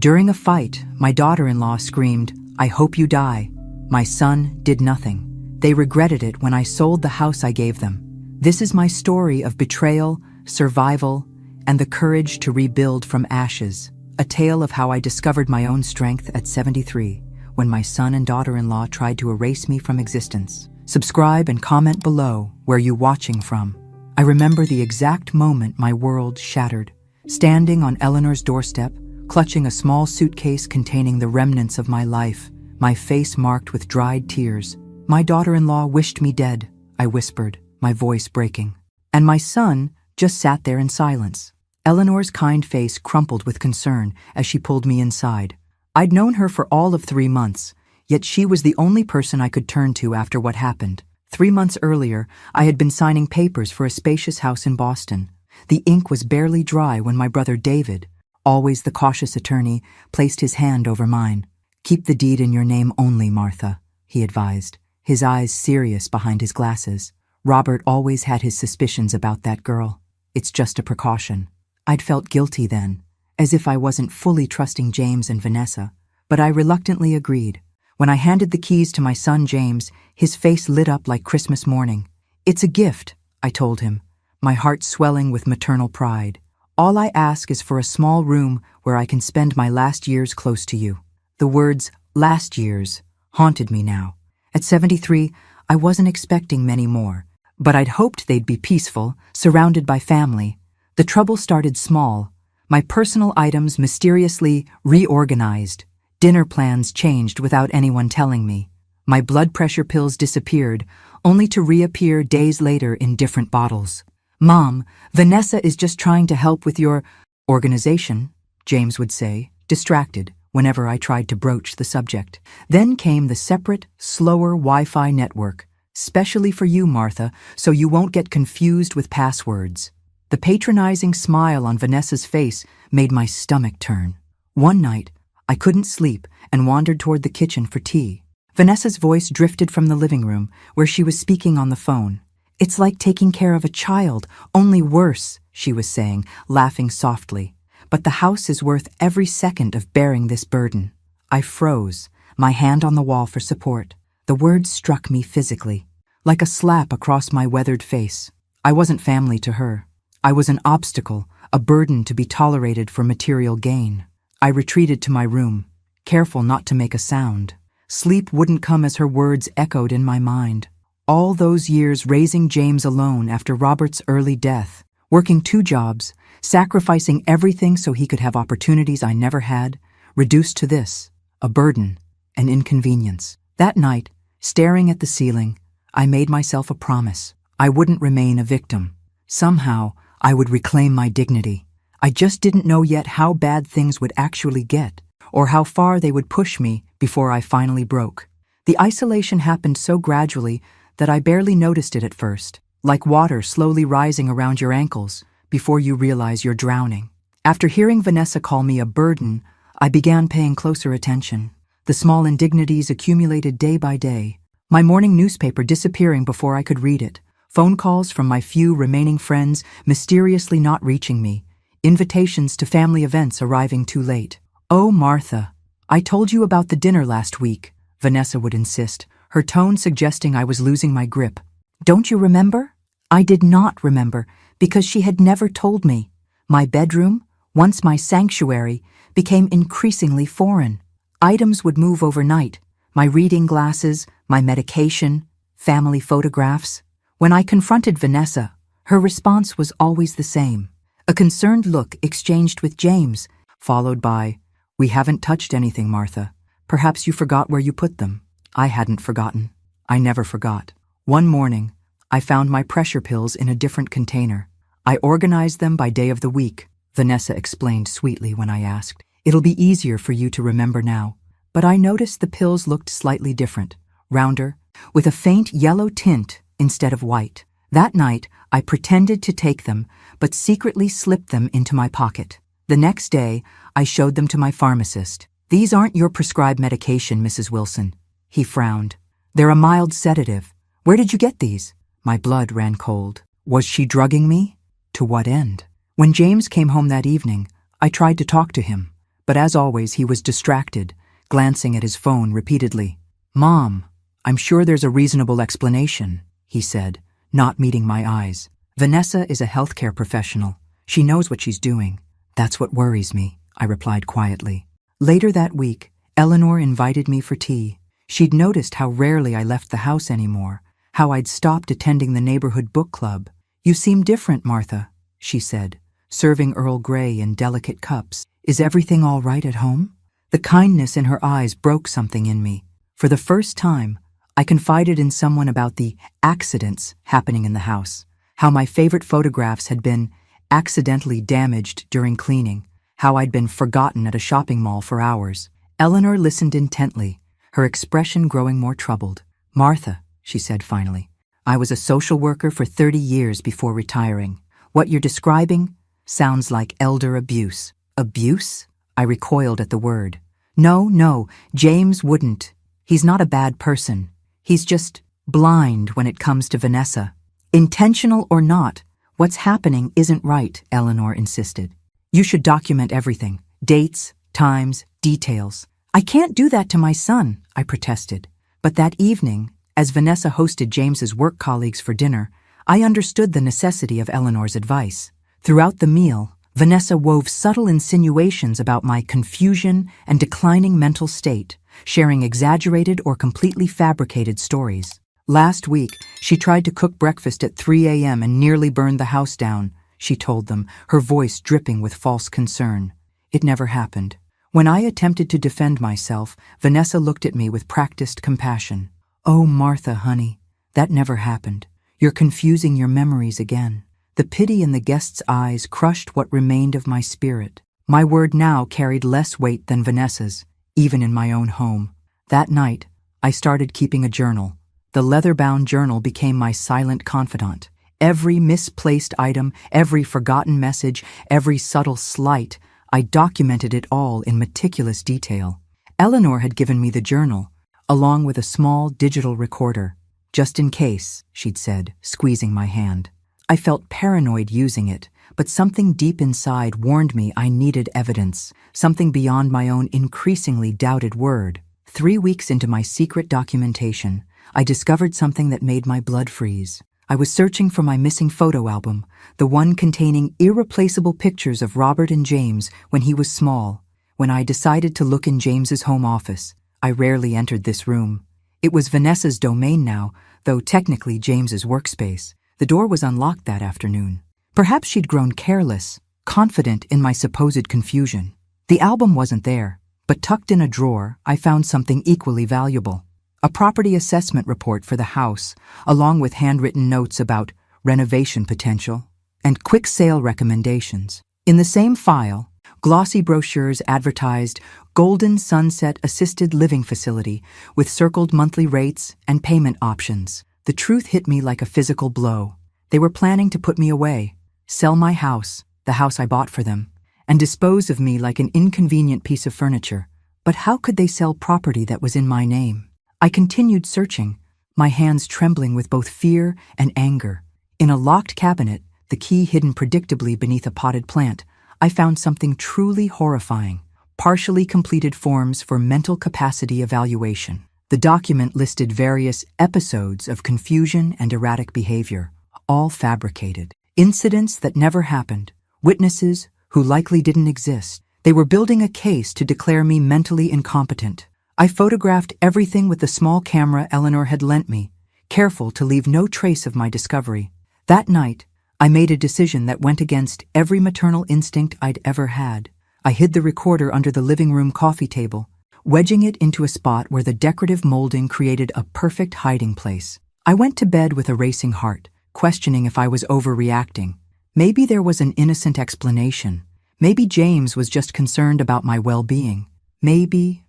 During a fight, my daughter-in-law screamed, "I hope you die." My son did nothing. They regretted it when I sold the house I gave them. This is my story of betrayal, survival, and the courage to rebuild from ashes. A tale of how I discovered my own strength at 73, when my son and daughter-in-law tried to erase me from existence. Subscribe and comment below where you're watching from. I remember the exact moment my world shattered. Standing on Eleanor's doorstep, clutching a small suitcase containing the remnants of my life, my face marked with dried tears. "My daughter-in-law wished me dead," I whispered, my voice breaking. And my son just sat there in silence. Eleanor's kind face crumpled with concern as she pulled me inside. I'd known her for all of 3 months, yet she was the only person I could turn to after what happened. 3 months earlier, I had been signing papers for a spacious house in Boston. The ink was barely dry when my brother David, always the cautious attorney, placed his hand over mine. "Keep the deed in your name only, Martha," he advised, his eyes serious behind his glasses. "Robert always had his suspicions about that girl. It's just a precaution." I'd felt guilty then, as if I wasn't fully trusting James and Vanessa, but I reluctantly agreed. When I handed the keys to my son James, his face lit up like Christmas morning. "It's a gift," I told him, my heart swelling with maternal pride. "All I ask is for a small room where I can spend my last years close to you." The words, "last years," haunted me now. At 73, I wasn't expecting many more, but I'd hoped they'd be peaceful, surrounded by family. The trouble started small. My personal items mysteriously reorganized. Dinner plans changed without anyone telling me. My blood pressure pills disappeared, only to reappear days later in different bottles. "Mom, Vanessa is just trying to help with your organization," James would say, distracted whenever I tried to broach the subject. Then came the separate, slower Wi-Fi network, specially for you, Martha, so you won't get confused with passwords. The patronizing smile on Vanessa's face made my stomach turn. One night, I couldn't sleep and wandered toward the kitchen for tea. Vanessa's voice drifted from the living room, where she was speaking on the phone. "It's like taking care of a child, only worse," she was saying, laughing softly. "But the house is worth every second of bearing this burden." I froze, my hand on the wall for support. The words struck me physically, like a slap across my weathered face. I wasn't family to her. I was an obstacle, a burden to be tolerated for material gain. I retreated to my room, careful not to make a sound. Sleep wouldn't come as her words echoed in my mind. All those years raising James alone after Robert's early death, working 2 jobs, sacrificing everything so he could have opportunities I never had, reduced to this, a burden, an inconvenience. That night, staring at the ceiling, I made myself a promise. I wouldn't remain a victim. Somehow, I would reclaim my dignity. I just didn't know yet how bad things would actually get, or how far they would push me before I finally broke. The isolation happened so gradually that I barely noticed it at first, like water slowly rising around your ankles before you realize you're drowning. After hearing Vanessa call me a burden, I began paying closer attention. The small indignities accumulated day by day. My morning newspaper disappearing before I could read it. Phone calls from my few remaining friends mysteriously not reaching me. Invitations to family events arriving too late. "Oh, Martha, I told you about the dinner last week," Vanessa would insist, her tone suggesting I was losing my grip. "Don't you remember?" I did not remember, because she had never told me. My bedroom, once my sanctuary, became increasingly foreign. Items would move overnight: my reading glasses, my medication, family photographs. When I confronted Vanessa, her response was always the same. A concerned look exchanged with James, followed by, "We haven't touched anything, Martha. Perhaps you forgot where you put them." I hadn't forgotten. I never forgot. One morning, I found my pressure pills in a different container. I organized them by day of the week, Vanessa explained sweetly when I asked. "It'll be easier for you to remember now." But I noticed the pills looked slightly different, rounder, with a faint yellow tint instead of white. That night, I pretended to take them, but secretly slipped them into my pocket. The next day, I showed them to my pharmacist. "These aren't your prescribed medication, Mrs. Wilson." He frowned. "They're a mild sedative. Where did you get these?" My blood ran cold. Was she drugging me? To what end? When James came home that evening, I tried to talk to him, But as always, he was distracted, glancing at his phone repeatedly. "Mom, I'm sure there's a reasonable explanation," he said, not meeting my eyes. "Vanessa is a healthcare professional. She knows what she's doing. That's what worries me," I replied quietly. Later that week, Eleanor invited me for tea. She'd noticed how rarely I left the house anymore, how I'd stopped attending the neighborhood book club. "You seem different, Martha," she said, serving Earl Grey in delicate cups. "Is everything all right at home?" The kindness in her eyes broke something in me. For the first time, I confided in someone about the accidents happening in the house, how my favorite photographs had been accidentally damaged during cleaning, how I'd been forgotten at a shopping mall for hours. Eleanor listened intently, her expression growing more troubled. "Martha," she said finally, "I was a social worker for 30 years before retiring. What you're describing sounds like elder abuse." "Abuse?" I recoiled at the word. No, James wouldn't. He's not a bad person. He's just blind when it comes to Vanessa. Intentional or not, what's happening isn't right," Eleanor insisted. "You should document everything. Dates, times, details." "I can't do that to my son," I protested. But that evening, as Vanessa hosted James's work colleagues for dinner, I understood the necessity of Eleanor's advice. Throughout the meal, Vanessa wove subtle insinuations about my confusion and declining mental state, sharing exaggerated or completely fabricated stories. Last week, she tried to cook breakfast at 3 a.m. and nearly burned the house down, she told them, her voice dripping with false concern. It never happened. When I attempted to defend myself, Vanessa looked at me with practiced compassion. "Oh, Martha, honey, that never happened. You're confusing your memories again." The pity in the guest's eyes crushed what remained of my spirit. My word now carried less weight than Vanessa's, even in my own home. That night, I started keeping a journal. The leather-bound journal became my silent confidant. Every misplaced item, every forgotten message, every subtle slight, I documented it all in meticulous detail. Eleanor had given me the journal, along with a small digital recorder. "Just in case," she'd said, squeezing my hand. I felt paranoid using it, but something deep inside warned me I needed evidence, something beyond my own increasingly doubted word. 3 weeks into my secret documentation, I discovered something that made my blood freeze. I was searching for my missing photo album, the one containing irreplaceable pictures of Robert and James when he was small, when I decided to look in James's home office. I rarely entered this room. It was Vanessa's domain now, though technically James's workspace. The door was unlocked that afternoon. Perhaps she'd grown careless, confident in my supposed confusion. The album wasn't there, but tucked in a drawer, I found something equally valuable. A property assessment report for the house, along with handwritten notes about renovation potential and quick sale recommendations. In the same file, glossy brochures advertised Golden Sunset Assisted Living Facility with circled monthly rates and payment options. The truth hit me like a physical blow. They were planning to put me away, sell my house, the house I bought for them, and dispose of me like an inconvenient piece of furniture. But how could they sell property that was in my name? I continued searching, my hands trembling with both fear and anger. In a locked cabinet, the key hidden predictably beneath a potted plant, I found something truly horrifying. Partially completed forms for mental capacity evaluation. The document listed various episodes of confusion and erratic behavior, all fabricated. Incidents that never happened, witnesses who likely didn't exist. They were building a case to declare me mentally incompetent. I photographed everything with the small camera Eleanor had lent me, careful to leave no trace of my discovery. That night, I made a decision that went against every maternal instinct I'd ever had. I hid the recorder under the living room coffee table, wedging it into a spot where the decorative molding created a perfect hiding place. I went to bed with a racing heart, questioning if I was overreacting. Maybe there was an innocent explanation. Maybe James was just concerned about my well-being. Maybe.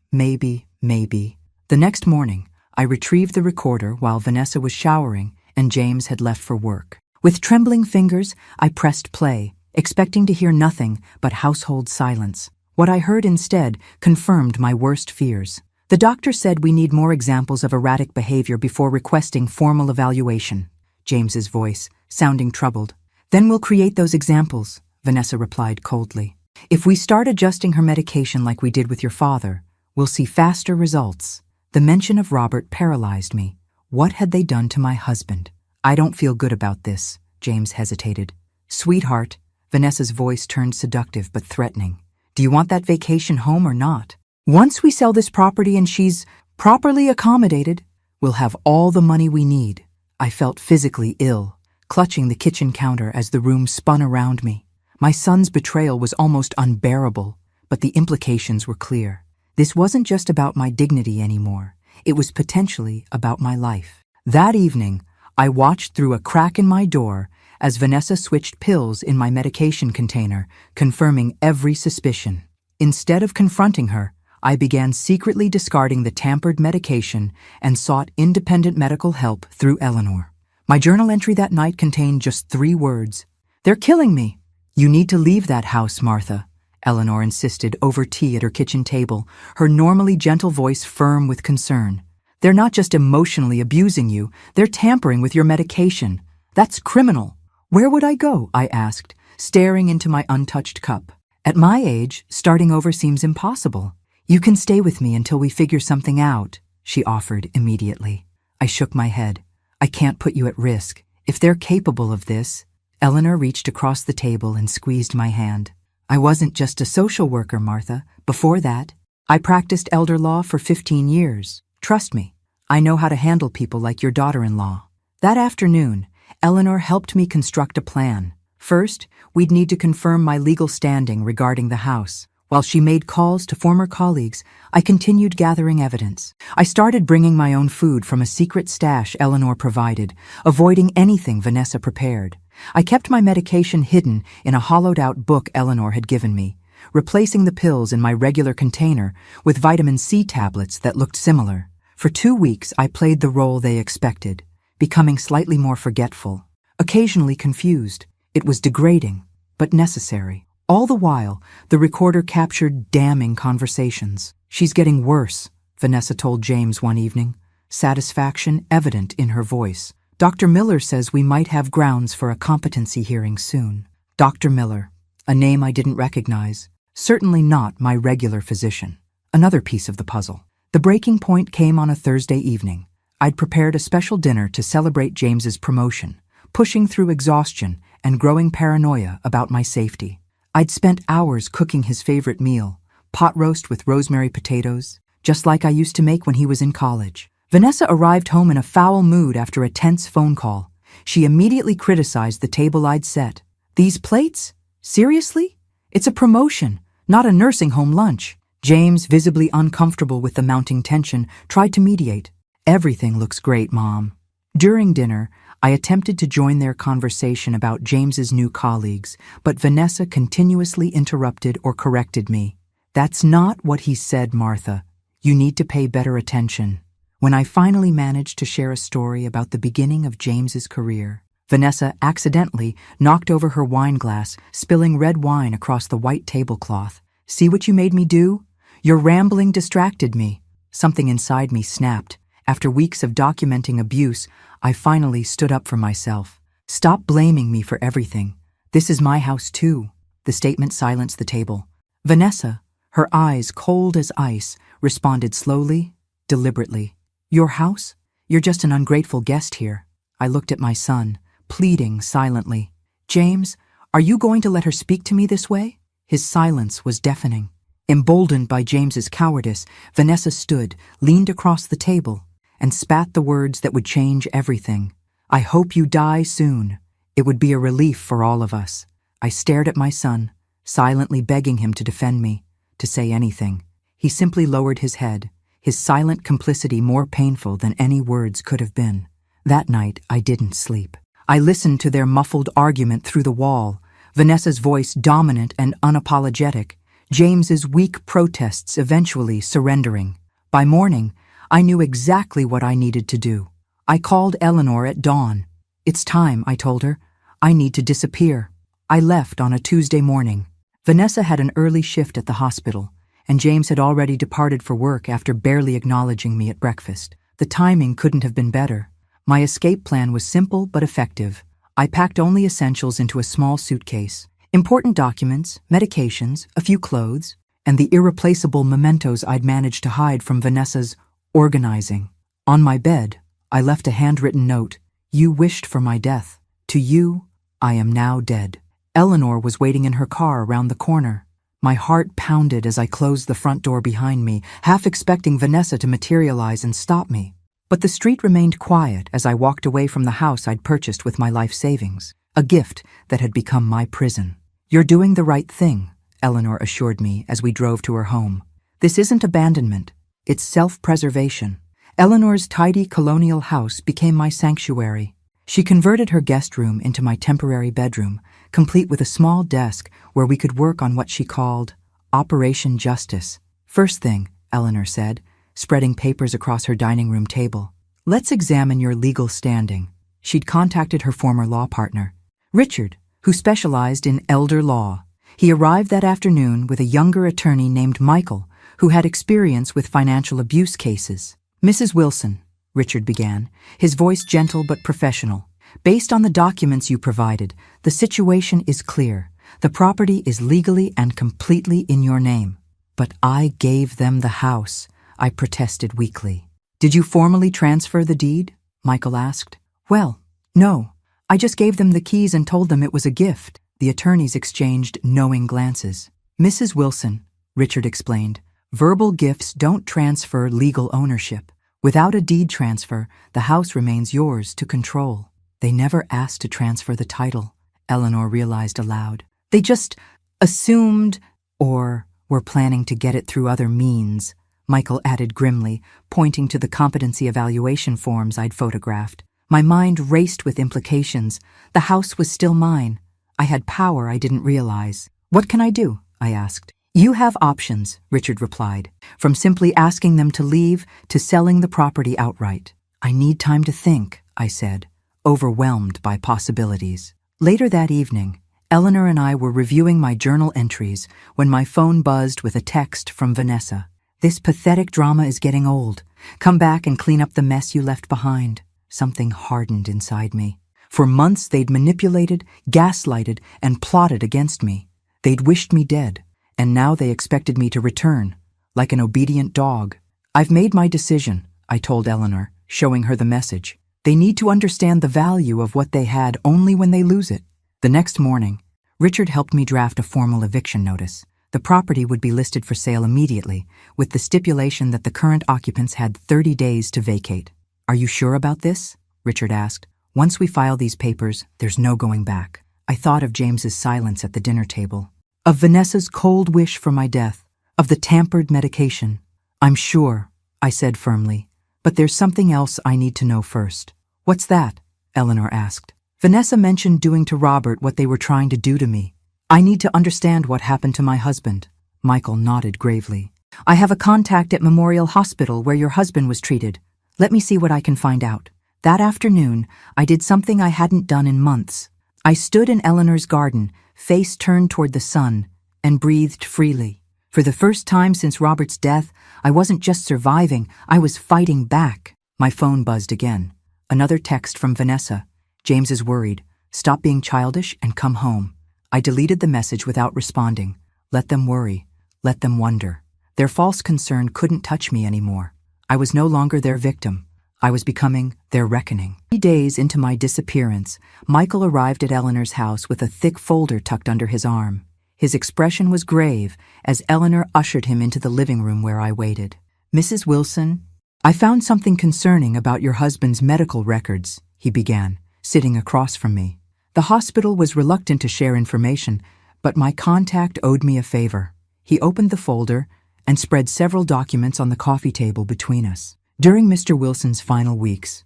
The next morning, I retrieved the recorder while Vanessa was showering and James had left for work. With trembling fingers, I pressed play, expecting to hear nothing but household silence. What I heard instead confirmed my worst fears. The doctor said we need more examples of erratic behavior before requesting formal evaluation. James's voice, sounding troubled. "Then we'll create those examples," Vanessa replied coldly. If we start adjusting her medication like we did with your father, we'll see faster results. The mention of Robert paralyzed me. What had they done to my husband? I don't feel good about this, James hesitated. Sweetheart, Vanessa's voice turned seductive but threatening. Do you want that vacation home or not? Once we sell this property and she's properly accommodated, we'll have all the money we need. I felt physically ill, clutching the kitchen counter as the room spun around me. My son's betrayal was almost unbearable, but the implications were clear. This wasn't just about my dignity anymore. It was potentially about my life. That evening, I watched through a crack in my door as Vanessa switched pills in my medication container, confirming every suspicion. Instead of confronting her, I began secretly discarding the tampered medication and sought independent medical help through Eleanor. My journal entry that night contained just 3 words. They're killing me. You need to leave that house, Martha, Eleanor insisted over tea at her kitchen table, her normally gentle voice firm with concern. They're not just emotionally abusing you, they're tampering with your medication. That's criminal. Where would I go? I asked, staring into my untouched cup. At my age, starting over seems impossible. You can stay with me until we figure something out, she offered immediately. I shook my head. I can't put you at risk. If they're capable of this. Eleanor reached across the table and squeezed my hand. I wasn't just a social worker, Martha. Before that, I practiced elder law for 15 years. Trust me, I know how to handle people like your daughter-in-law. That afternoon, Eleanor helped me construct a plan. First, we'd need to confirm my legal standing regarding the house. While she made calls to former colleagues, I continued gathering evidence. I started bringing my own food from a secret stash Eleanor provided, avoiding anything Vanessa prepared. I kept my medication hidden in a hollowed-out book Eleanor had given me, replacing the pills in my regular container with vitamin C tablets that looked similar. For 2 weeks, I played the role they expected, becoming slightly more forgetful, occasionally confused. It was degrading, but necessary. All the while, the recorder captured damning conversations. She's getting worse, Vanessa told James one evening, satisfaction evident in her voice. Dr. Miller says we might have grounds for a competency hearing soon. Dr. Miller, a name I didn't recognize, certainly not my regular physician. Another piece of the puzzle. The breaking point came on a Thursday evening. I'd prepared a special dinner to celebrate James's promotion, pushing through exhaustion and growing paranoia about my safety. I'd spent hours cooking his favorite meal, pot roast with rosemary potatoes, just like I used to make when he was in college. Vanessa arrived home in a foul mood after a tense phone call. She immediately criticized the table I'd set. These plates? Seriously? It's a promotion, not a nursing home lunch. James, visibly uncomfortable with the mounting tension, tried to mediate. Everything looks great, Mom. During dinner, I attempted to join their conversation about James's new colleagues, but Vanessa continuously interrupted or corrected me. That's not what he said, Martha. You need to pay better attention. When I finally managed to share a story about the beginning of James's career, Vanessa accidentally knocked over her wine glass, spilling red wine across the white tablecloth. See what you made me do? Your rambling distracted me. Something inside me snapped. After weeks of documenting abuse, I finally stood up for myself. Stop blaming me for everything. This is my house too. The statement silenced the table. Vanessa, her eyes cold as ice, responded slowly, deliberately. Your house? You're just an ungrateful guest here. I looked at my son, pleading silently. James, are you going to let her speak to me this way? His silence was deafening. Emboldened by James's cowardice, Vanessa stood, leaned across the table, and spat the words that would change everything. I hope you die soon. It would be a relief for all of us. I stared at my son, silently begging him to defend me, to say anything. He simply lowered his head, his silent complicity more painful than any words could have been. That night, I didn't sleep. I listened to their muffled argument through the wall, Vanessa's voice dominant and unapologetic, James's weak protests eventually surrendering. By morning, I knew exactly what I needed to do. I called Eleanor at dawn. It's time, I told her. I need to disappear. I left on a Tuesday morning. Vanessa had an early shift at the hospital, and James had already departed for work after barely acknowledging me at breakfast. The timing couldn't have been better. My escape plan was simple but effective. I packed only essentials into a small suitcase, Important documents, medications, a few clothes, and the irreplaceable mementos I'd managed to hide from Vanessa's organizing. On my bed, I left a handwritten note. You wished for my death. To you, I am now dead. Eleanor was waiting in her car around the corner. My heart pounded as I closed the front door behind me, half expecting Vanessa to materialize and stop me. But the street remained quiet as I walked away from the house I'd purchased with my life savings, a gift that had become my prison. You're doing the right thing, Eleanor assured me as we drove to her home. This isn't abandonment, it's self-preservation. Eleanor's tidy colonial house became my sanctuary. She converted her guest room into my temporary bedroom, complete with a small desk where we could work on what she called Operation Justice. First thing, Eleanor said, spreading papers across her dining room table. Let's examine your legal standing. She'd contacted her former law partner, Richard, who specialized in elder law. He arrived that afternoon with a younger attorney named Michael, who had experience with financial abuse cases. Mrs. Wilson, Richard began, his voice gentle but professional. Based on the documents you provided, the situation is clear. The property is legally and completely in your name. But I gave them the house, I protested weakly. Did you formally transfer the deed? Michael asked. Well, no. I just gave them the keys and told them it was a gift. The attorneys exchanged knowing glances. Mrs. Wilson, Richard explained, verbal gifts don't transfer legal ownership. Without a deed transfer, the house remains yours to control. They never asked to transfer the title, Eleanor realized aloud. They just assumed, or were planning to get it through other means, Michael added grimly, pointing to the competency evaluation forms I'd photographed. My mind raced with implications. The house was still mine. I had power I didn't realize. What can I do? I asked. You have options, Richard replied, from simply asking them to leave to selling the property outright. I need time to think, I said, overwhelmed by possibilities. Later that evening, Eleanor and I were reviewing my journal entries when my phone buzzed with a text from Vanessa. This pathetic drama is getting old. Come back and clean up the mess you left behind. Something hardened inside me. For months they'd manipulated, gaslighted, and plotted against me. They'd wished me dead. And now they expected me to return, like an obedient dog. I've made my decision, I told Eleanor, showing her the message. They need to understand the value of what they had only when they lose it. The next morning, Richard helped me draft a formal eviction notice. The property would be listed for sale immediately, with the stipulation that the current occupants had 30 days to vacate. Are you sure about this? Richard asked. Once we file these papers, there's no going back. I thought of James's silence at the dinner table. Of Vanessa's cold wish for my death, of the tampered medication. I'm sure, I said firmly, but there's something else I need to know first. What's that? Eleanor asked. Vanessa mentioned doing to Robert what they were trying to do to me. I need to understand what happened to my husband. Michael nodded gravely. I have a contact at Memorial Hospital where your husband was treated. Let me see what I can find out. That afternoon, I did something I hadn't done in months. I stood in Eleanor's garden, face turned toward the sun, and breathed freely. For the first time since Robert's death, I wasn't just surviving, I was fighting back. My phone buzzed again. Another text from Vanessa. James is worried. Stop being childish and come home. I deleted the message without responding. Let them worry. Let them wonder. Their false concern couldn't touch me anymore. I was no longer their victim. I was becoming their reckoning. 3 days into my disappearance, Michael arrived at Eleanor's house with a thick folder tucked under his arm. His expression was grave as Eleanor ushered him into the living room where I waited. Mrs. Wilson, I found something concerning about your husband's medical records, he began, sitting across from me. The hospital was reluctant to share information, but my contact owed me a favor. He opened the folder and spread several documents on the coffee table between us. During Mr. Wilson's final weeks,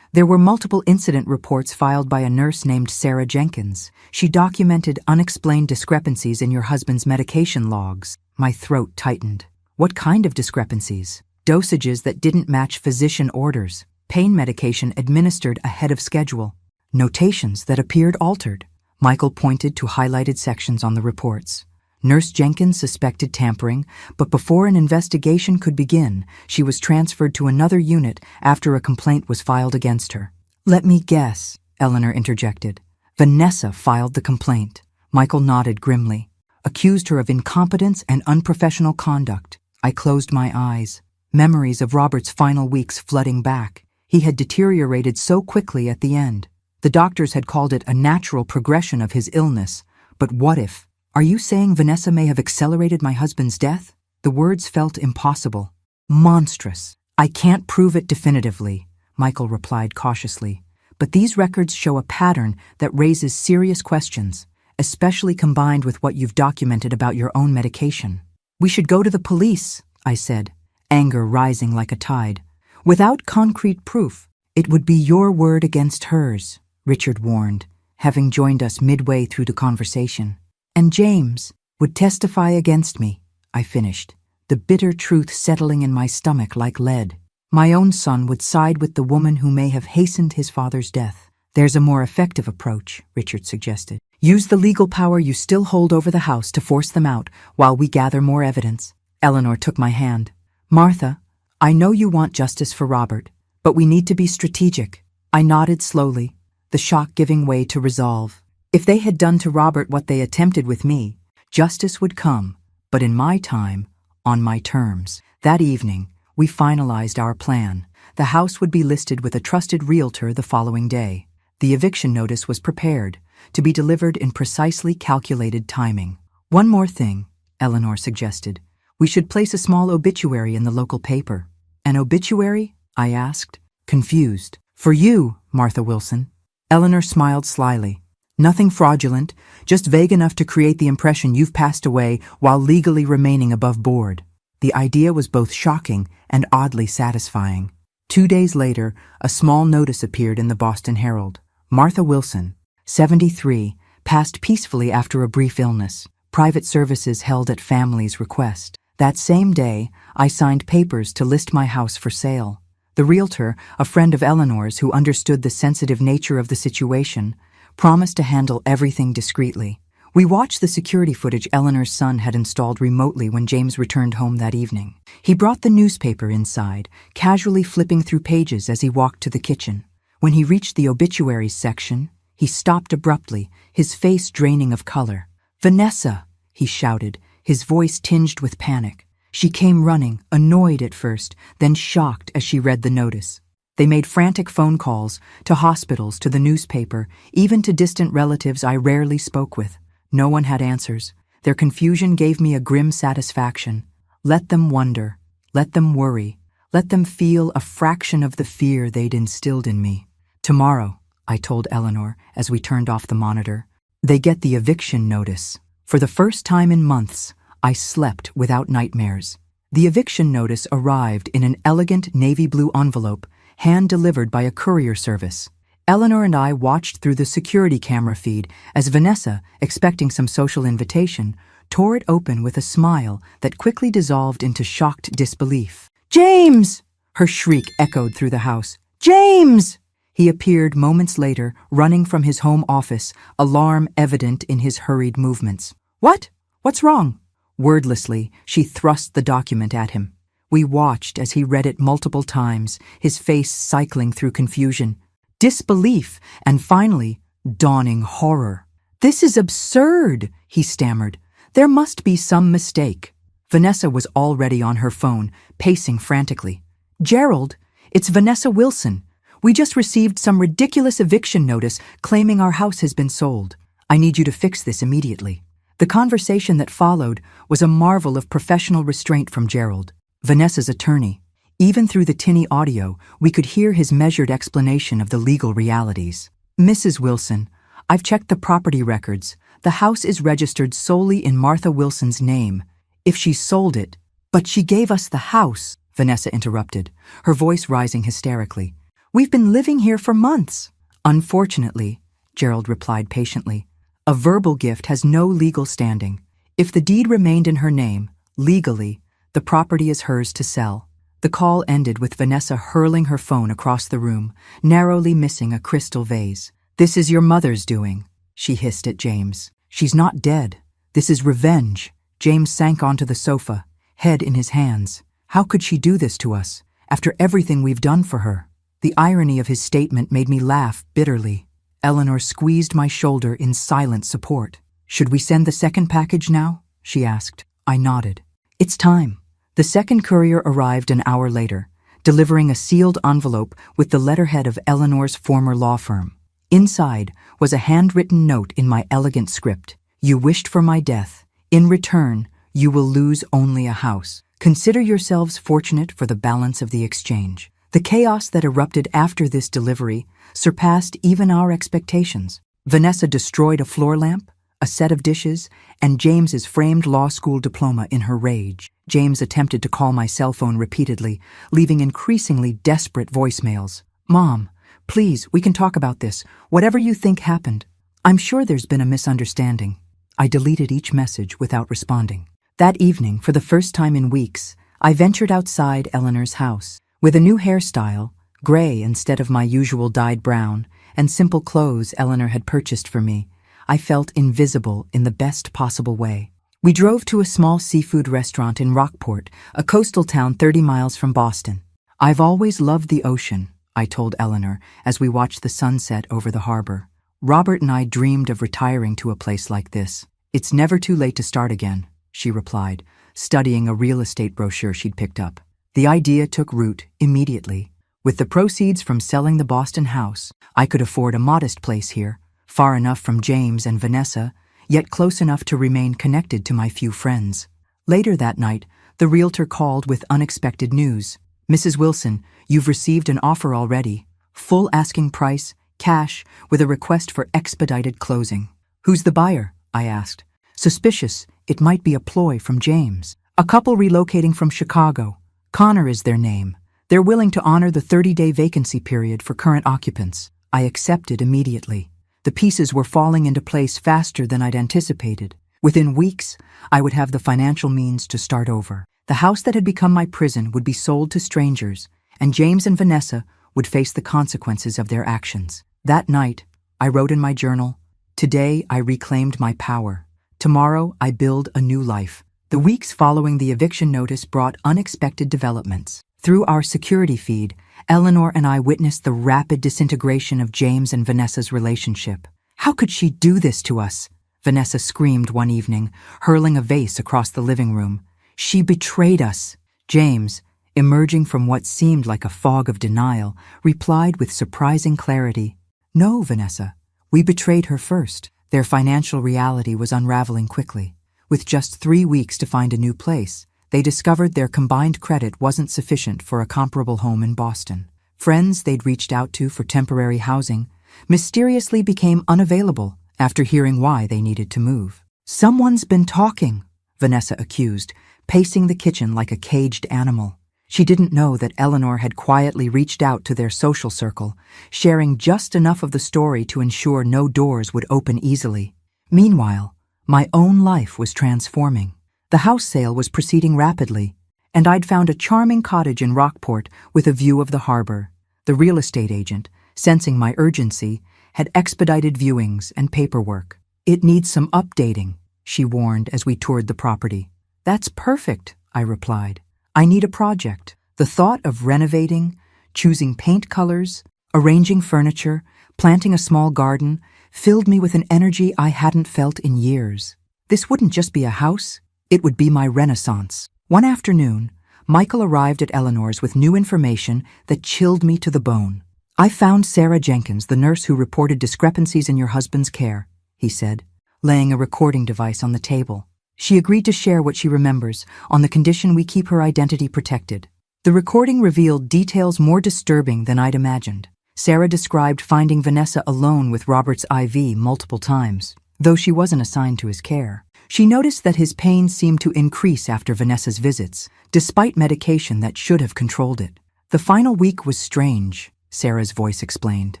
there were multiple incident reports filed by a nurse named Sarah Jenkins. She documented unexplained discrepancies in your husband's medication logs. My throat tightened. What kind of discrepancies? Dosages that didn't match physician orders, pain medication administered ahead of schedule, notations that appeared altered. Michael pointed to highlighted sections on the reports. Nurse Jenkins suspected tampering, but before an investigation could begin, she was transferred to another unit after a complaint was filed against her. Let me guess, Eleanor interjected. Vanessa filed the complaint. Michael nodded grimly. Accused her of incompetence and unprofessional conduct. I closed my eyes. Memories of Robert's final weeks flooding back. He had deteriorated so quickly at the end. The doctors had called it a natural progression of his illness. But what if? Are you saying Vanessa may have accelerated my husband's death? The words felt impossible. Monstrous. I can't prove it definitively, Michael replied cautiously. But these records show a pattern that raises serious questions, especially combined with what you've documented about your own medication. We should go to the police, I said, anger rising like a tide. Without concrete proof, it would be your word against hers, Richard warned, having joined us midway through the conversation. And James would testify against me, I finished, the bitter truth settling in my stomach like lead. My own son would side with the woman who may have hastened his father's death. There's a more effective approach, Richard suggested. Use the legal power you still hold over the house to force them out while we gather more evidence. Eleanor took my hand. Martha, I know you want justice for Robert, but we need to be strategic. I nodded slowly, the shock giving way to resolve. If they had done to Robert what they attempted with me, justice would come, but in my time, on my terms. That evening, we finalized our plan. The house would be listed with a trusted realtor the following day. The eviction notice was prepared, to be delivered in precisely calculated timing. One more thing, Eleanor suggested. We should place a small obituary in the local paper. An obituary? I asked, confused. For you, Martha Wilson. Eleanor smiled slyly. Nothing fraudulent, just vague enough to create the impression you've passed away while legally remaining above board. The idea was both shocking and oddly satisfying. 2 days later, a small notice appeared in the Boston Herald. Martha Wilson, 73, passed peacefully after a brief illness. Private services held at family's request. That same day, I signed papers to list my house for sale. The realtor, a friend of Eleanor's who understood the sensitive nature of the situation, promised to handle everything discreetly. We watched the security footage Eleanor's son had installed remotely when James returned home that evening. He brought the newspaper inside, casually flipping through pages as he walked to the kitchen. When he reached the obituaries section, he stopped abruptly, his face draining of color. "Vanessa!" he shouted, his voice tinged with panic. She came running, annoyed at first, then shocked as she read the notice. They made frantic phone calls, to hospitals, to the newspaper, even to distant relatives I rarely spoke with. No one had answers. Their confusion gave me a grim satisfaction. Let them wonder. Let them worry. Let them feel a fraction of the fear they'd instilled in me. Tomorrow, I told Eleanor as we turned off the monitor, they get the eviction notice. For the first time in months, I slept without nightmares. The eviction notice arrived in an elegant navy blue envelope, hand-delivered by a courier service. Eleanor and I watched through the security camera feed as Vanessa, expecting some social invitation, tore it open with a smile that quickly dissolved into shocked disbelief. "James!" Her shriek echoed through the house. "James!" He appeared moments later, running from his home office, alarm evident in his hurried movements. "What? What's wrong?" Wordlessly, she thrust the document at him. We watched as he read it multiple times, his face cycling through confusion, disbelief, and finally, dawning horror. "This is absurd," he stammered. "There must be some mistake." Vanessa was already on her phone, pacing frantically. "Gerald, it's Vanessa Wilson. We just received some ridiculous eviction notice claiming our house has been sold. I need you to fix this immediately." The conversation that followed was a marvel of professional restraint from Gerald, Vanessa's attorney. Even through the tinny audio, we could hear his measured explanation of the legal realities. "Mrs. Wilson, I've checked the property records. The house is registered solely in Martha Wilson's name. If she sold it—" "But she gave us the house," Vanessa interrupted, her voice rising hysterically. "We've been living here for months." "Unfortunately," Gerald replied patiently, "a verbal gift has no legal standing. If the deed remained in her name, legally, the property is hers to sell." The call ended with Vanessa hurling her phone across the room, narrowly missing a crystal vase. "This is your mother's doing," she hissed at James. "She's not dead. This is revenge." James sank onto the sofa, head in his hands. "How could she do this to us, after everything we've done for her?" The irony of his statement made me laugh bitterly. Eleanor squeezed my shoulder in silent support. "Should we send the second package now?" she asked. I nodded. "It's time." The second courier arrived an hour later, delivering a sealed envelope with the letterhead of Eleanor's former law firm. Inside was a handwritten note in my elegant script. "You wished for my death. In return, you will lose only a house. Consider yourselves fortunate for the balance of the exchange." The chaos that erupted after this delivery surpassed even our expectations. Vanessa destroyed a floor lamp, a set of dishes, and James's framed law school diploma in her rage. James attempted to call my cell phone repeatedly, leaving increasingly desperate voicemails. "Mom, please, we can talk about this. Whatever you think happened. I'm sure there's been a misunderstanding." I deleted each message without responding. That evening, for the first time in weeks, I ventured outside Eleanor's house. With a new hairstyle, gray instead of my usual dyed brown, and simple clothes Eleanor had purchased for me, I felt invisible in the best possible way. We drove to a small seafood restaurant in Rockport, a coastal town 30 miles from Boston. "I've always loved the ocean," I told Eleanor as we watched the sunset over the harbor. "Robert and I dreamed of retiring to a place like this." "It's never too late to start again," she replied, studying a real estate brochure she'd picked up. The idea took root immediately. With the proceeds from selling the Boston house, I could afford a modest place here, far enough from James and Vanessa, yet close enough to remain connected to my few friends. Later that night, the realtor called with unexpected news. "Mrs. Wilson, you've received an offer already. Full asking price, cash, with a request for expedited closing." "Who's the buyer?" I asked. "Suspicious. It might be a ploy from James. A couple relocating from Chicago. Connor is their name. They're willing to honor the 30-day vacancy period for current occupants." I accepted immediately. The pieces were falling into place faster than I'd anticipated. Within weeks, I would have the financial means to start over. The house that had become my prison would be sold to strangers, and James and Vanessa would face the consequences of their actions. That night, I wrote in my journal, "Today I reclaimed my power. Tomorrow I build a new life." The weeks following the eviction notice brought unexpected developments. Through our security feed, Eleanor and I witnessed the rapid disintegration of James and Vanessa's relationship. "How could she do this to us?" Vanessa screamed one evening, hurling a vase across the living room. "She betrayed us." James, emerging from what seemed like a fog of denial, replied with surprising clarity, "No, Vanessa, we betrayed her first." Their financial reality was unraveling quickly. With just 3 weeks to find a new place, they discovered their combined credit wasn't sufficient for a comparable home in Boston. Friends they'd reached out to for temporary housing mysteriously became unavailable after hearing why they needed to move. "Someone's been talking," Vanessa accused, pacing the kitchen like a caged animal. She didn't know that Eleanor had quietly reached out to their social circle, sharing just enough of the story to ensure no doors would open easily. Meanwhile, my own life was transforming. The house sale was proceeding rapidly, and I'd found a charming cottage in Rockport with a view of the harbor. The real estate agent, sensing my urgency, had expedited viewings and paperwork. "It needs some updating," she warned as we toured the property. "That's perfect," I replied. "I need a project." The thought of renovating, choosing paint colors, arranging furniture, planting a small garden, filled me with an energy I hadn't felt in years. This wouldn't just be a house, it would be my renaissance. One afternoon, Michael arrived at Eleanor's with new information that chilled me to the bone. "I found Sarah Jenkins, the nurse who reported discrepancies in your husband's care," he said, laying a recording device on the table. "She agreed to share what she remembers on the condition we keep her identity protected." The recording revealed details more disturbing than I'd imagined. Sarah described finding Vanessa alone with Robert's IV multiple times, though she wasn't assigned to his care. She noticed that his pain seemed to increase after Vanessa's visits, despite medication that should have controlled it. "The final week was strange," Sarah's voice explained.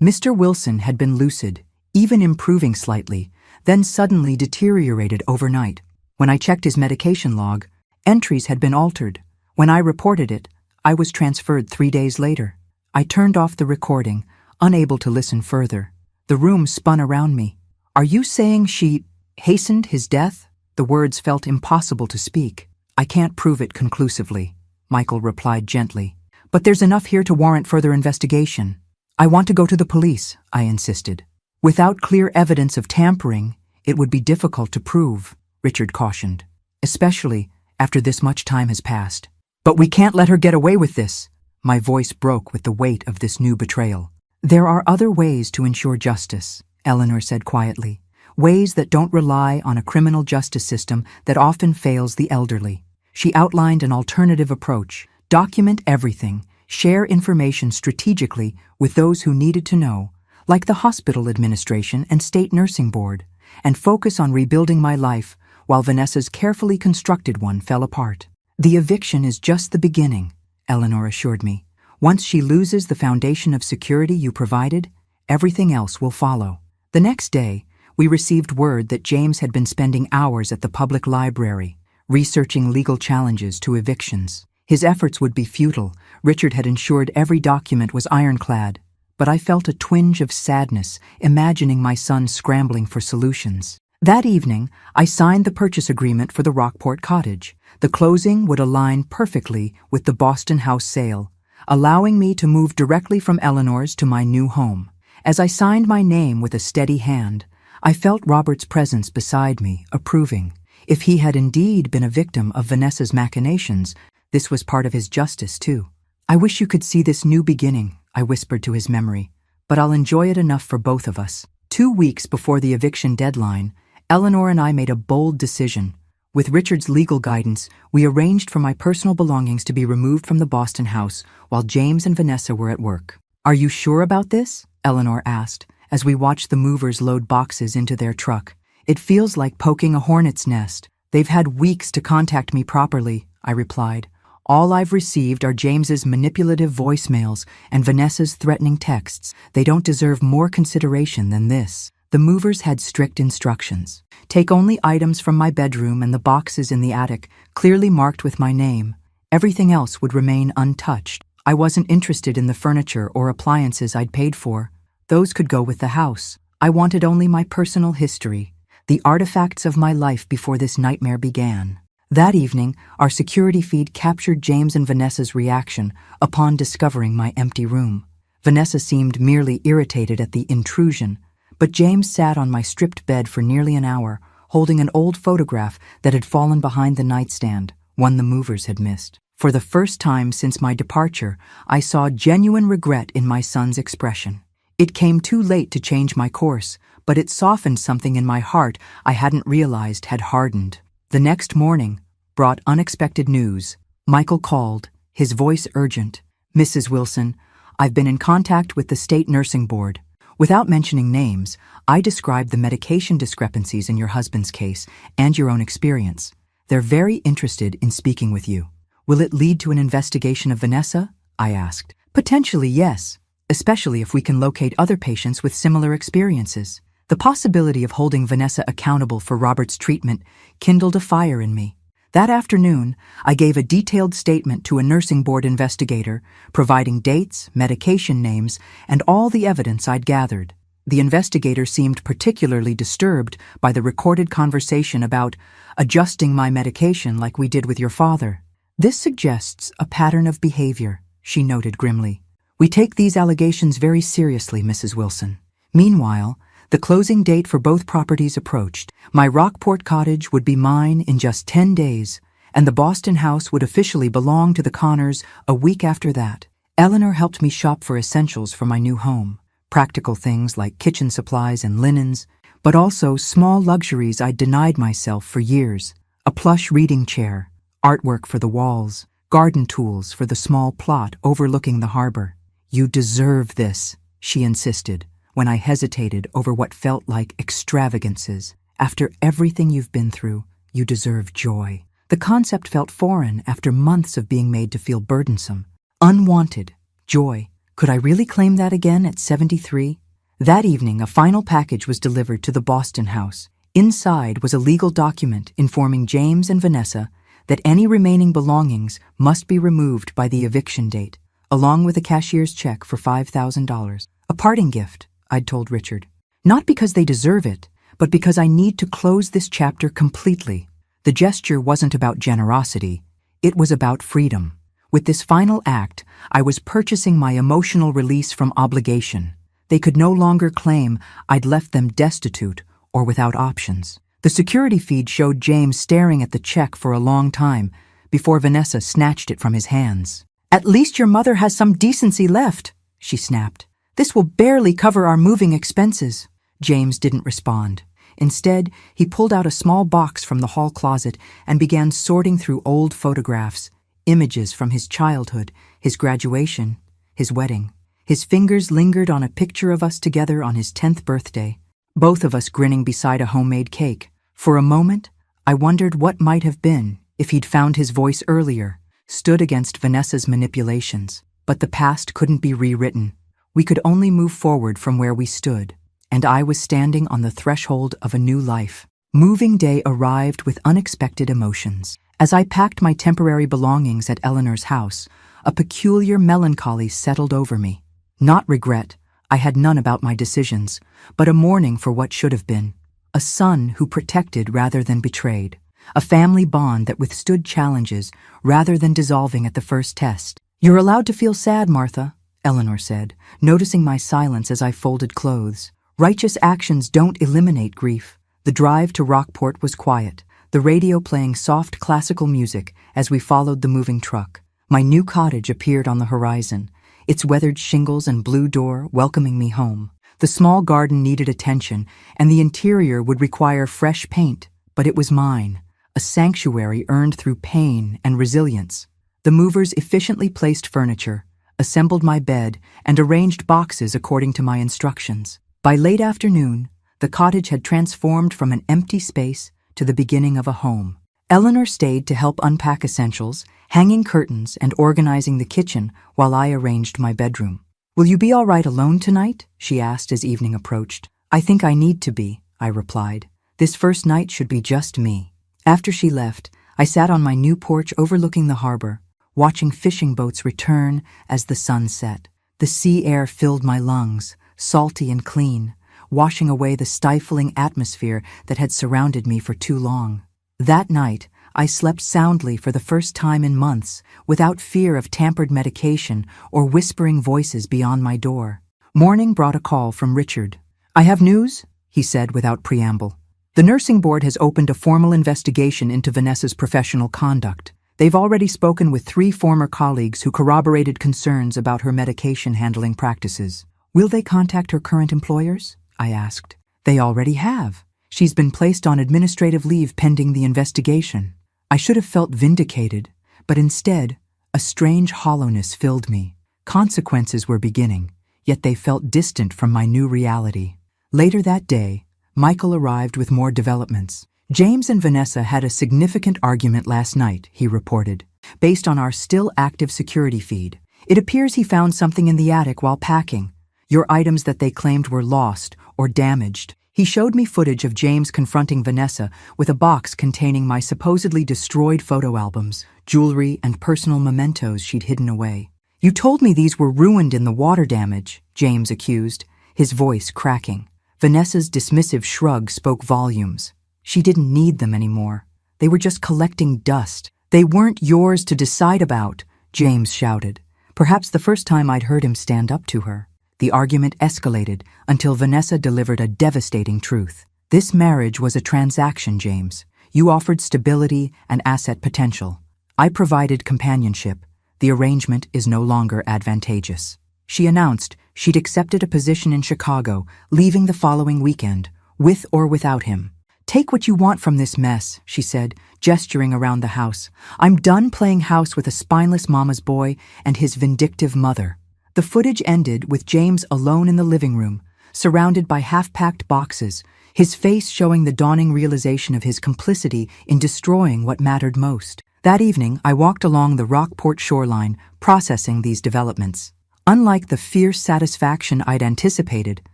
"Mr. Wilson had been lucid, even improving slightly, then suddenly deteriorated overnight. When I checked his medication log, entries had been altered. When I reported it, I was transferred 3 days later." I turned off the recording, unable to listen further. The room spun around me. "Are you saying she hastened his death?" The words felt impossible to speak. "I can't prove it conclusively," Michael replied gently. "But there's enough here to warrant further investigation." "I want to go to the police," I insisted. "Without clear evidence of tampering, It would be difficult to prove, Richard cautioned, especially after this much time has passed. But we can't let her get away with this. My voice broke with the weight of this new betrayal. There are other ways to ensure justice, Eleanor said quietly. Ways that don't rely on a criminal justice system that often fails the elderly. She outlined an alternative approach. Document everything. Share information strategically with those who needed to know, like the hospital administration and state nursing board, and focus on rebuilding my life while Vanessa's carefully constructed one fell apart. The eviction is just the beginning, Eleanor assured me. Once she loses the foundation of security you provided, everything else will follow. The next day, we received word that James had been spending hours at the public library, researching legal challenges to evictions. His efforts would be futile. Richard had ensured every document was ironclad, but I felt a twinge of sadness imagining my son scrambling for solutions. That evening, I signed the purchase agreement for the Rockport cottage. The closing would align perfectly with the Boston house sale, allowing me to move directly from Eleanor's to my new home. As I signed my name with a steady hand, I felt Robert's presence beside me, approving. If he had indeed been a victim of Vanessa's machinations, this was part of his justice too. I wish you could see this new beginning, I whispered to his memory, but I'll enjoy it enough for both of us. 2 weeks before the eviction deadline, Eleanor and I made a bold decision. With Richard's legal guidance, we arranged for my personal belongings to be removed from the Boston house while James and Vanessa were at work. Are you sure about this? Eleanor asked, as we watched the movers load boxes into their truck. It feels like poking a hornet's nest. They've had weeks to contact me properly, I replied. All I've received are James's manipulative voicemails and Vanessa's threatening texts. They don't deserve more consideration than this. The movers had strict instructions. Take only items from my bedroom and the boxes in the attic, clearly marked with my name. Everything else would remain untouched. I wasn't interested in the furniture or appliances I'd paid for. Those could go with the house. I wanted only my personal history, the artifacts of my life before this nightmare began. That evening, our security feed captured James and Vanessa's reaction upon discovering my empty room. Vanessa seemed merely irritated at the intrusion, but James sat on my stripped bed for nearly an hour, holding an old photograph that had fallen behind the nightstand, one the movers had missed. For the first time since my departure, I saw genuine regret in my son's expression. It came too late to change my course, but it softened something in my heart I hadn't realized had hardened. The next morning brought unexpected news. Michael called, his voice urgent. Mrs. Wilson, I've been in contact with the state nursing board. Without mentioning names, I described the medication discrepancies in your husband's case and your own experience. They're very interested in speaking with you. Will it lead to an investigation of Vanessa? I asked. Potentially, yes. Especially if we can locate other patients with similar experiences. The possibility of holding Vanessa accountable for Robert's treatment kindled a fire in me. That afternoon, I gave a detailed statement to a nursing board investigator, providing dates, medication names, and all the evidence I'd gathered. The investigator seemed particularly disturbed by the recorded conversation about adjusting my medication like we did with your father. This suggests a pattern of behavior, she noted grimly. We take these allegations very seriously, Mrs. Wilson. Meanwhile, the closing date for both properties approached. My Rockport cottage would be mine in just 10 days, and the Boston house would officially belong to the Connors a week after that. Eleanor helped me shop for essentials for my new home, practical things like kitchen supplies and linens, but also small luxuries I'd denied myself for years. A plush reading chair, artwork for the walls, garden tools for the small plot overlooking the harbor. You deserve this, she insisted, when I hesitated over what felt like extravagances. After everything you've been through, you deserve joy. The concept felt foreign after months of being made to feel burdensome. Unwanted joy. Could I really claim that again at 73? That evening, a final package was delivered to the Boston house. Inside was a legal document informing James and Vanessa that any remaining belongings must be removed by the eviction date, along with a cashier's check for $5,000. A parting gift, I'd told Richard. Not because they deserve it, but because I need to close this chapter completely. The gesture wasn't about generosity, it was about freedom. With this final act, I was purchasing my emotional release from obligation. They could no longer claim I'd left them destitute or without options. The security feed showed James staring at the check for a long time before Vanessa snatched it from his hands. "At least your mother has some decency left," she snapped. "This will barely cover our moving expenses." James didn't respond. Instead, he pulled out a small box from the hall closet and began sorting through old photographs, images from his childhood, his graduation, his wedding. His fingers lingered on a picture of us together on his 10th birthday, both of us grinning beside a homemade cake. For a moment, I wondered what might have been if he'd found his voice earlier, stood against Vanessa's manipulations. But the past couldn't be rewritten. We could only move forward from where we stood, and I was standing on the threshold of a new life. Moving day arrived with unexpected emotions. As I packed my temporary belongings at Eleanor's house, a peculiar melancholy settled over me. Not regret, I had none about my decisions, but a mourning for what should have been. A son who protected rather than betrayed. A family bond that withstood challenges rather than dissolving at the first test. "You're allowed to feel sad, Martha," Eleanor said, noticing my silence as I folded clothes. "Righteous actions don't eliminate grief." The drive to Rockport was quiet, the radio playing soft classical music as we followed the moving truck. My new cottage appeared on the horizon, its weathered shingles and blue door welcoming me home. The small garden needed attention, and the interior would require fresh paint, but it was mine, a sanctuary earned through pain and resilience. The movers efficiently placed furniture, assembled my bed, and arranged boxes according to my instructions. By late afternoon, the cottage had transformed from an empty space to the beginning of a home. Eleanor stayed to help unpack essentials, hanging curtains and organizing the kitchen while I arranged my bedroom. "Will you be all right alone tonight?" she asked as evening approached. "I think I need to be," I replied. "This first night should be just me." After she left, I sat on my new porch overlooking the harbor, watching fishing boats return as the sun set. The sea air filled my lungs, salty and clean, washing away the stifling atmosphere that had surrounded me for too long. That night, I slept soundly for the first time in months, without fear of tampered medication or whispering voices beyond my door. Morning brought a call from Richard. "I have news," he said without preamble. "The nursing board has opened a formal investigation into Vanessa's professional conduct. They've already spoken with 3 former colleagues who corroborated concerns about her medication handling practices." "Will they contact her current employers?" I asked. "They already have. She's been placed on administrative leave pending the investigation." I should have felt vindicated, but instead, a strange hollowness filled me. Consequences were beginning, yet they felt distant from my new reality. Later that day, Michael arrived with more developments. "James and Vanessa had a significant argument last night," he reported, based on our still active security feed. "It appears he found something in the attic while packing, your items that they claimed were lost or damaged." He showed me footage of James confronting Vanessa with a box containing my supposedly destroyed photo albums, jewelry, and personal mementos she'd hidden away. "You told me these were ruined in the water damage," James accused, his voice cracking. Vanessa's dismissive shrug spoke volumes. She didn't need them anymore. They were just collecting dust. "They weren't yours to decide about," James shouted, perhaps the first time I'd heard him stand up to her. The argument escalated until Vanessa delivered a devastating truth. "This marriage was a transaction, James. You offered stability and asset potential. I provided companionship. The arrangement is no longer advantageous." She announced she'd accepted a position in Chicago, leaving the following weekend, with or without him. "Take what you want from this mess," she said, gesturing around the house. "I'm done playing house with a spineless mama's boy and his vindictive mother." The footage ended with James alone in the living room, surrounded by half-packed boxes, his face showing the dawning realization of his complicity in destroying what mattered most. That evening, I walked along the Rockport shoreline, processing these developments. Unlike the fierce satisfaction I'd anticipated,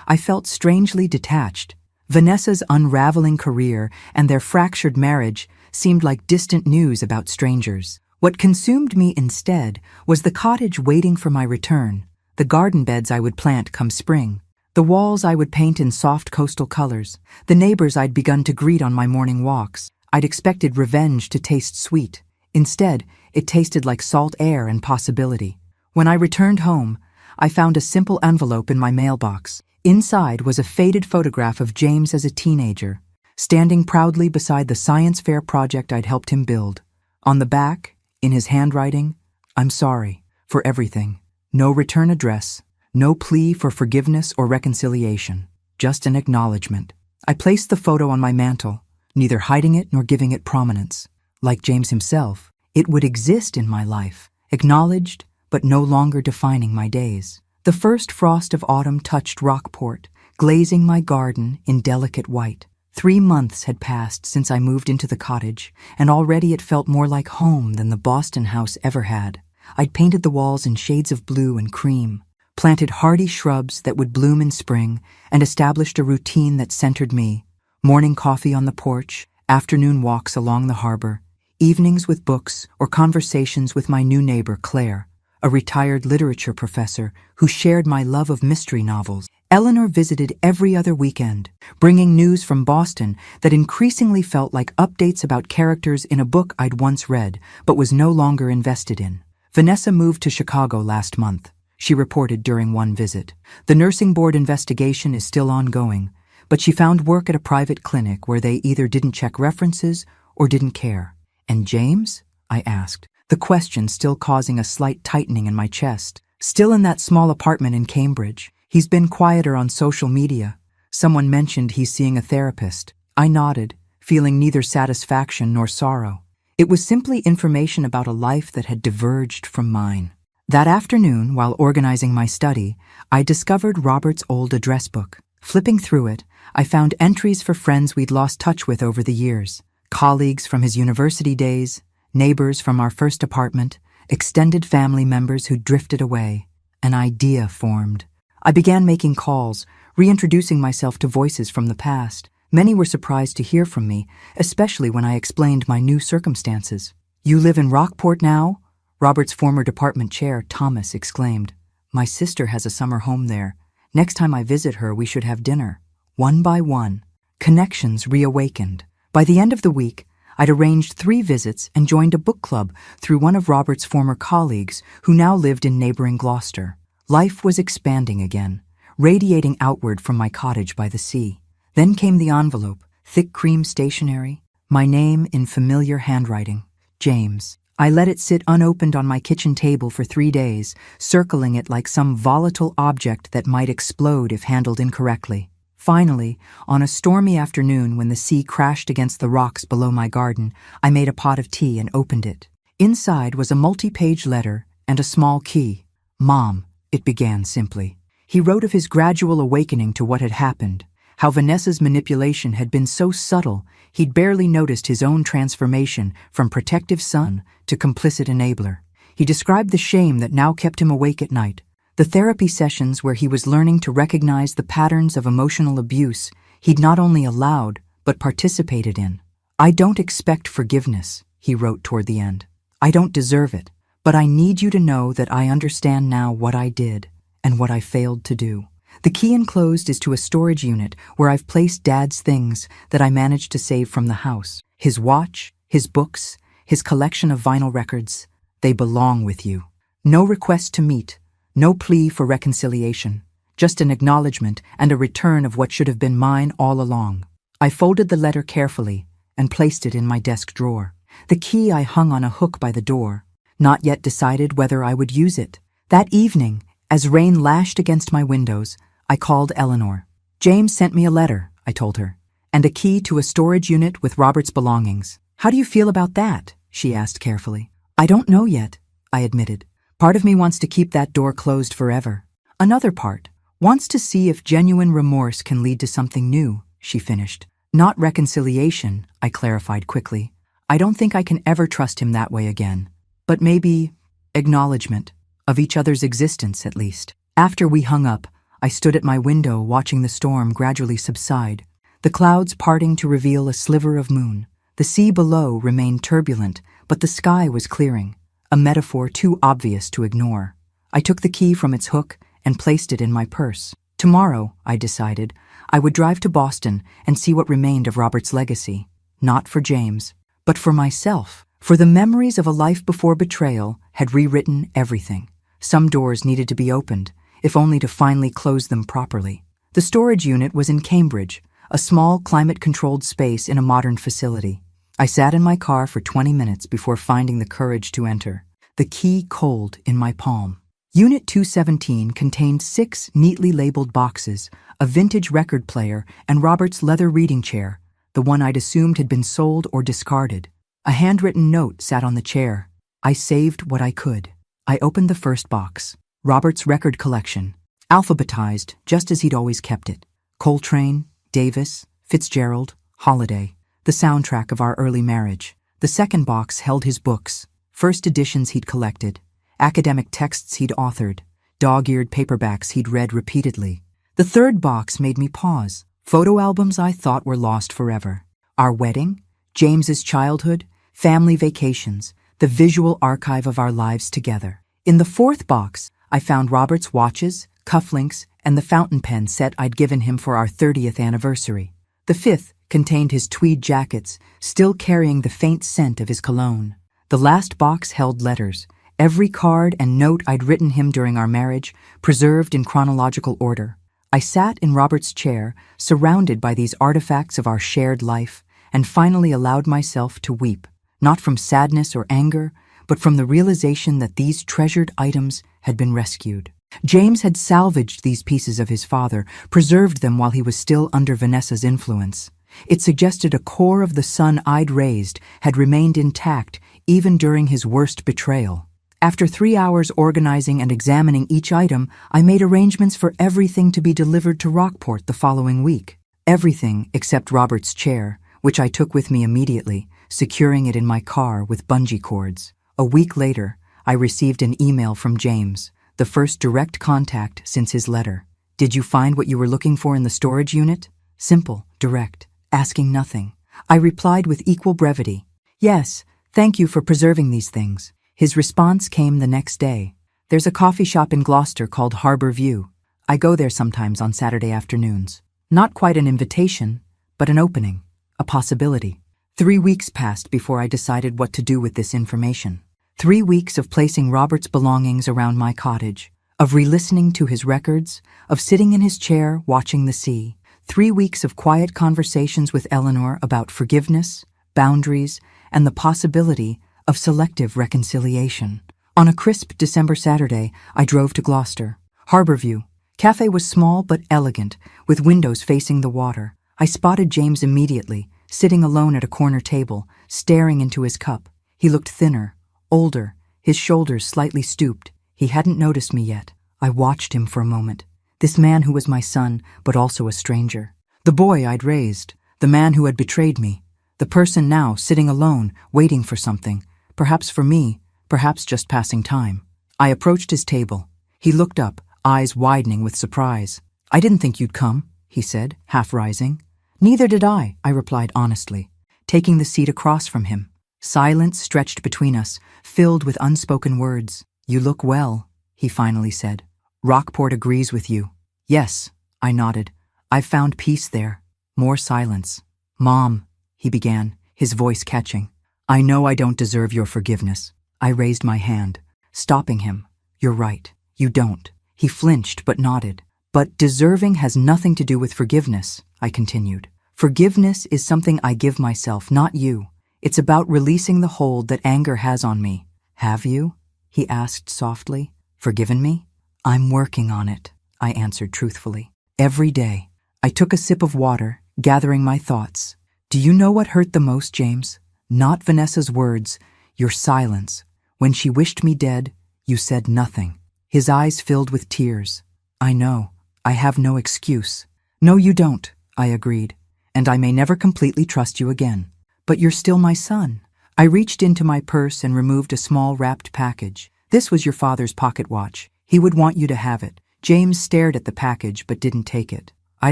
I felt strangely detached. Vanessa's unraveling career and their fractured marriage seemed like distant news about strangers. What consumed me instead was the cottage waiting for my return, the garden beds I would plant come spring, the walls I would paint in soft coastal colors, the neighbors I'd begun to greet on my morning walks. I'd expected revenge to taste sweet. Instead, it tasted like salt air and possibility. When I returned home, I found a simple envelope in my mailbox. Inside was a faded photograph of James as a teenager, standing proudly beside the science fair project I'd helped him build. On the back, in his handwriting, "I'm sorry for everything. No return address, no plea for forgiveness or reconciliation, just an acknowledgement." I placed the photo on my mantle, neither hiding it nor giving it prominence. Like James himself, it would exist in my life, acknowledged but no longer defining my days. The first frost of autumn touched Rockport, glazing my garden in delicate white. 3 months had passed since I moved into the cottage, and already it felt more like home than the Boston house ever had. I'd painted the walls in shades of blue and cream, planted hardy shrubs that would bloom in spring, and established a routine that centered me. Morning coffee on the porch, afternoon walks along the harbor, evenings with books or conversations with my new neighbor, Claire, a retired literature professor who shared my love of mystery novels. Eleanor visited every other weekend, bringing news from Boston that increasingly felt like updates about characters in a book I'd once read but was no longer invested in. Vanessa moved to Chicago last month, she reported during one visit. The nursing board investigation is still ongoing, but she found work at a private clinic where they either didn't check references or didn't care. "And James?" I asked, the question still causing a slight tightening in my chest. "Still in that small apartment in Cambridge. He's been quieter on social media. Someone mentioned he's seeing a therapist." I nodded, feeling neither satisfaction nor sorrow. It was simply information about a life that had diverged from mine. That afternoon, while organizing my study, I discovered Robert's old address book. Flipping through it, I found entries for friends we'd lost touch with over the years, colleagues from his university days, neighbors from our first apartment, extended family members who drifted away. An idea formed. I began making calls, reintroducing myself to voices from the past. Many were surprised to hear from me, especially when I explained my new circumstances. "You live in Rockport now?" Robert's former department chair, Thomas, exclaimed. "My sister has a summer home there. Next time I visit her, we should have dinner." One by one, connections reawakened. By the end of the week, I'd arranged 3 visits and joined a book club through one of Robert's former colleagues who now lived in neighboring Gloucester. Life was expanding again, radiating outward from my cottage by the sea. Then came the envelope, thick cream stationery, my name in familiar handwriting, James. I let it sit unopened on my kitchen table for 3 days, circling it like some volatile object that might explode if handled incorrectly. Finally, on a stormy afternoon when the sea crashed against the rocks below my garden, I made a pot of tea and opened it. Inside was a multi-page letter and a small key. "Mom," it began simply. He wrote of his gradual awakening to what had happened, how Vanessa's manipulation had been so subtle he'd barely noticed his own transformation from protective son to complicit enabler. He described the shame that now kept him awake at night, the therapy sessions where he was learning to recognize the patterns of emotional abuse he'd not only allowed but participated in. "I don't expect forgiveness," he wrote toward the end. "I don't deserve it, but I need you to know that I understand now what I did and what I failed to do." The key enclosed is to a storage unit where I've placed Dad's things that I managed to save from the house. His watch, his books, his collection of vinyl records. They belong with you. No request to meet, no plea for reconciliation, just an acknowledgement and a return of what should have been mine all along. I folded the letter carefully and placed it in my desk drawer. The key I hung on a hook by the door, not yet decided whether I would use it. That evening, as rain lashed against my windows, I called Eleanor. "James sent me a letter," I told her, "and a key to a storage unit with Robert's belongings. How do you feel about that?" she asked carefully. "I don't know yet," I admitted. "Part of me wants to keep that door closed forever. Another part wants to see if genuine remorse can lead to something new," she finished. "Not reconciliation," I clarified quickly. "I don't think I can ever trust him that way again. But maybe acknowledgement of each other's existence, at least." After we hung up, I stood at my window watching the storm gradually subside, the clouds parting to reveal a sliver of moon. The sea below remained turbulent, but the sky was clearing, a metaphor too obvious to ignore. I took the key from its hook and placed it in my purse. Tomorrow, I decided, I would drive to Boston and see what remained of Robert's legacy. Not for James, but for myself. For the memories of a life before betrayal had rewritten everything. Some doors needed to be opened, if only to finally close them properly. The storage unit was in Cambridge, a small climate-controlled space in a modern facility. I sat in my car for 20 minutes before finding the courage to enter, the key cold in my palm. Unit 217 contained 6 neatly labeled boxes, a vintage record player, and Robert's leather reading chair, the one I'd assumed had been sold or discarded. A handwritten note sat on the chair. I saved what I could. I opened the first box. Robert's record collection, alphabetized just as he'd always kept it. Coltrane, Davis, Fitzgerald, Holiday, the soundtrack of our early marriage. The second box held his books, first editions he'd collected, academic texts he'd authored, dog-eared paperbacks he'd read repeatedly. The third box made me pause. Photo albums I thought were lost forever. Our wedding, James's childhood, family vacations, the visual archive of our lives together. In the fourth box, I found Robert's watches, cufflinks, and the fountain pen set I'd given him for our 30th anniversary. The fifth contained his tweed jackets, still carrying the faint scent of his cologne. The last box held letters, every card and note I'd written him during our marriage, preserved in chronological order. I sat in Robert's chair, surrounded by these artifacts of our shared life, and finally allowed myself to weep, not from sadness or anger, but from the realization that these treasured items had been rescued. James had salvaged these pieces of his father, preserved them while he was still under Vanessa's influence. It suggested a core of the son I'd raised had remained intact even during his worst betrayal. After 3 hours organizing and examining each item, I made arrangements for everything to be delivered to Rockport the following week. Everything except Robert's chair, which I took with me immediately, securing it in my car with bungee cords. A week later, I received an email from James, the first direct contact since his letter. Did you find what you were looking for in the storage unit? Simple, direct, asking nothing. I replied with equal brevity. Yes, thank you for preserving these things. His response came the next day. There's a coffee shop in Gloucester called Harbour View. I go there sometimes on Saturday afternoons. Not quite an invitation, but an opening, a possibility. 3 weeks passed before I decided what to do with this information. 3 weeks of placing Robert's belongings around my cottage, of re-listening to his records, of sitting in his chair watching the sea. 3 weeks of quiet conversations with Eleanor about forgiveness, boundaries, and the possibility of selective reconciliation. On a crisp December Saturday, I drove to Gloucester. Harbour View. Cafe was small but elegant, with windows facing the water. I spotted James immediately, sitting alone at a corner table, staring into his cup. He looked thinner, older, his shoulders slightly stooped. He hadn't noticed me yet. I watched him for a moment. This man who was my son, but also a stranger. The boy I'd raised. The man who had betrayed me. The person now sitting alone, waiting for something. Perhaps for me, perhaps just passing time. I approached his table. He looked up, eyes widening with surprise. I didn't think you'd come, he said, half rising. Neither did I replied honestly, taking the seat across from him. Silence stretched between us, filled with unspoken words. You look well, he finally said. Rockport agrees with you. Yes, I nodded. I've found peace there. More silence. Mom, he began, his voice catching. I know I don't deserve your forgiveness. I raised my hand, stopping him. You're right. You don't. He flinched but nodded. But deserving has nothing to do with forgiveness, I continued. Forgiveness is something I give myself, not you. It's about releasing the hold that anger has on me. Have you? He asked softly. Forgiven me? I'm working on it, I answered truthfully. Every day. I took a sip of water, gathering my thoughts. Do you know what hurt the most, James? Not Vanessa's words, your silence. When she wished me dead, you said nothing. His eyes filled with tears. I know. I have no excuse. No, you don't, I agreed. And I may never completely trust you again. But you're still my son. I reached into my purse and removed a small wrapped package. This was your father's pocket watch. He would want you to have it. James stared at the package but didn't take it. I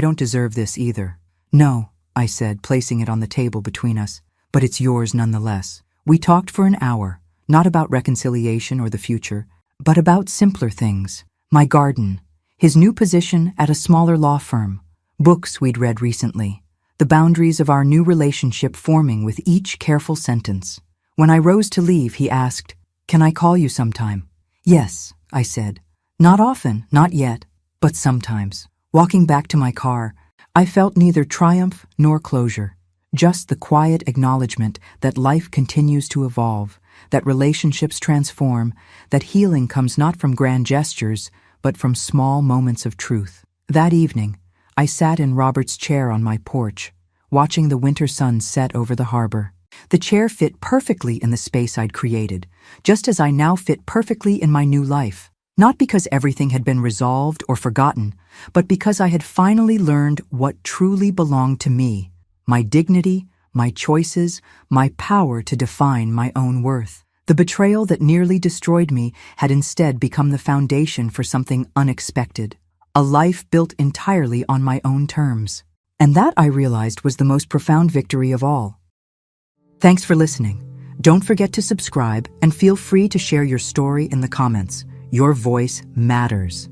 don't deserve this either. No, I said, placing it on the table between us. But it's yours nonetheless. We talked for an hour, not about reconciliation or the future, but about simpler things. My garden, his new position at a smaller law firm, books we'd read recently, the boundaries of our new relationship forming with each careful sentence. When I rose to leave, he asked, "Can I call you sometime?" Yes, I said. Not often, not yet, but sometimes. Walking back to my car, I felt neither triumph nor closure, just the quiet acknowledgement that life continues to evolve, that relationships transform, that healing comes not from grand gestures, but from small moments of truth. That evening, I sat in Robert's chair on my porch, watching the winter sun set over the harbor. The chair fit perfectly in the space I'd created, just as I now fit perfectly in my new life. Not because everything had been resolved or forgotten, but because I had finally learned what truly belonged to me, my dignity, my choices, my power to define my own worth. The betrayal that nearly destroyed me had instead become the foundation for something unexpected, a life built entirely on my own terms. And that, I realized, was the most profound victory of all. Thanks for listening. Don't forget to subscribe and feel free to share your story in the comments. Your voice matters.